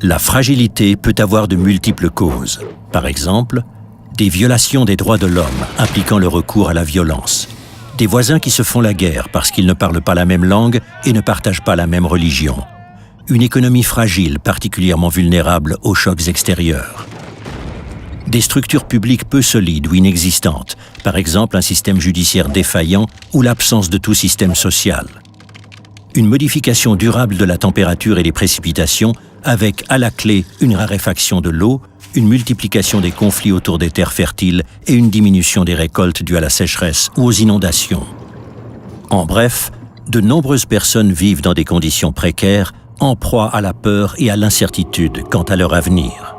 La fragilité peut avoir de multiples causes. Par exemple, des violations des droits de l'homme impliquant le recours à la violence. Des voisins qui se font la guerre parce qu'ils ne parlent pas la même langue et ne partagent pas la même religion. Une économie fragile, particulièrement vulnérable aux chocs extérieurs. Des structures publiques peu solides ou inexistantes, par exemple un système judiciaire défaillant ou l'absence de tout système social. Une modification durable de la température et des précipitations avec, à la clé, une raréfaction de l'eau, une multiplication des conflits autour des terres fertiles et une diminution des récoltes dues à la sécheresse ou aux inondations. En bref, de nombreuses personnes vivent dans des conditions précaires, en proie à la peur et à l'incertitude quant à leur avenir.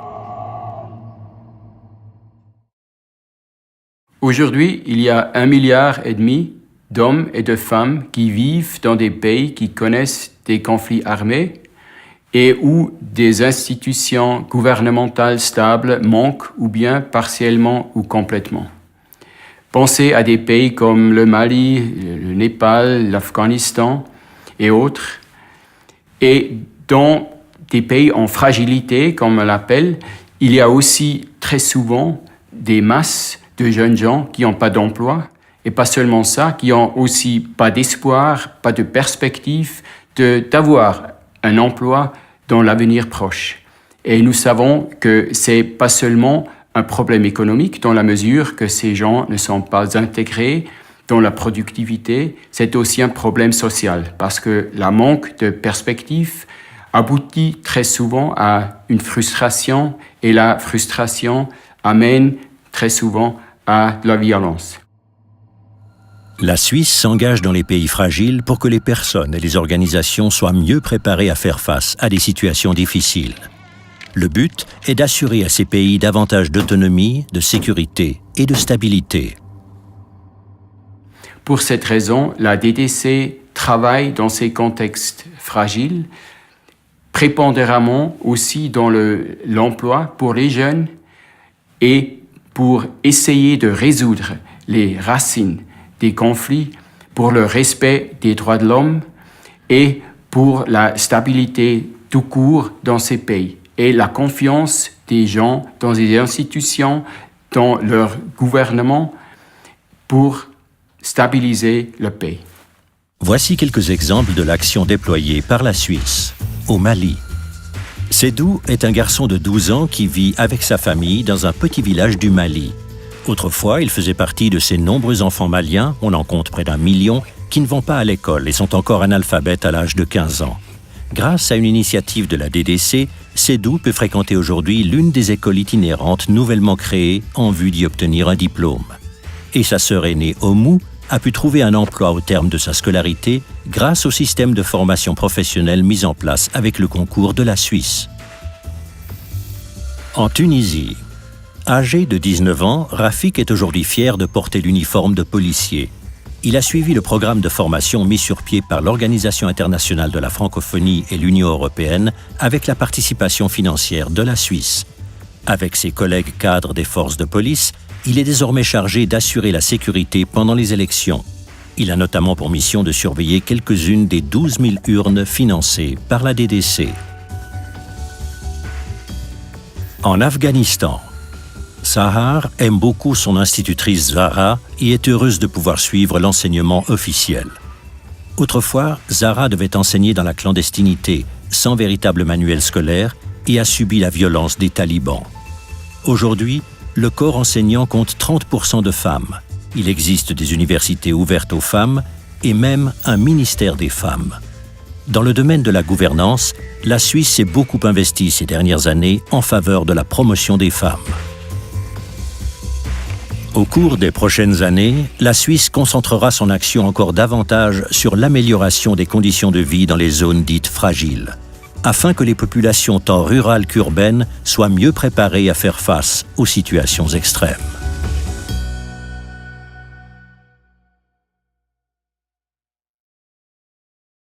Aujourd'hui, il y a 1,5 milliard d'hommes et de femmes qui vivent dans des pays qui connaissent des conflits armés et où des institutions gouvernementales stables manquent ou bien partiellement ou complètement. Pensez à des pays comme le Mali, le Népal, l'Afghanistan et autres. Et dans des pays en fragilité, comme on l'appelle, il y a aussi très souvent des masses de jeunes gens qui n'ont pas d'emploi, et pas seulement ça, qui n'ont aussi pas d'espoir, pas de perspective d'avoir un emploi dans l'avenir proche. Et nous savons que c'est pas seulement un problème économique dans la mesure que ces gens ne sont pas intégrés dans la productivité, c'est aussi un problème social parce que la manque de perspective aboutit très souvent à une frustration et la frustration amène très souvent à la violence. La Suisse s'engage dans les pays fragiles pour que les personnes et les organisations soient mieux préparées à faire face à des situations difficiles. Le but est d'assurer à ces pays davantage d'autonomie, de sécurité et de stabilité. Pour cette raison, la DDC travaille dans ces contextes fragiles, prépondéramment aussi dans l'emploi pour les jeunes et pour essayer de résoudre les racines des conflits, pour le respect des droits de l'homme et pour la stabilité tout court dans ces pays et la confiance des gens dans les institutions, dans leur gouvernement pour stabiliser le pays. Voici quelques exemples de l'action déployée par la Suisse, au Mali. Sédou est un garçon de 12 ans qui vit avec sa famille dans un petit village du Mali. Autrefois, il faisait partie de ces nombreux enfants maliens, on en compte près d'1 million, qui ne vont pas à l'école et sont encore analphabètes à l'âge de 15 ans. Grâce à une initiative de la DDC, Sédou peut fréquenter aujourd'hui l'une des écoles itinérantes nouvellement créées en vue d'y obtenir un diplôme. Et sa sœur aînée, Oumou, a pu trouver un emploi au terme de sa scolarité grâce au système de formation professionnelle mis en place avec le concours de la Suisse. En Tunisie, âgé de 19 ans, Rafik est aujourd'hui fier de porter l'uniforme de policier. Il a suivi le programme de formation mis sur pied par l'Organisation internationale de la francophonie et l'Union européenne avec la participation financière de la Suisse. Avec ses collègues cadres des forces de police, il est désormais chargé d'assurer la sécurité pendant les élections. Il a notamment pour mission de surveiller quelques-unes des 12 000 urnes financées par la DDC. En Afghanistan, Sahar aime beaucoup son institutrice Zahra et est heureuse de pouvoir suivre l'enseignement officiel. Autrefois, Zahra devait enseigner dans la clandestinité, sans véritable manuel scolaire, et a subi la violence des talibans. Aujourd'hui, le corps enseignant compte 30% de femmes. Il existe des universités ouvertes aux femmes et même un ministère des femmes. Dans le domaine de la gouvernance, la Suisse s'est beaucoup investie ces dernières années en faveur de la promotion des femmes. Au cours des prochaines années, la Suisse concentrera son action encore davantage sur l'amélioration des conditions de vie dans les zones dites fragiles, afin que les populations tant rurales qu'urbaines soient mieux préparées à faire face aux situations extrêmes.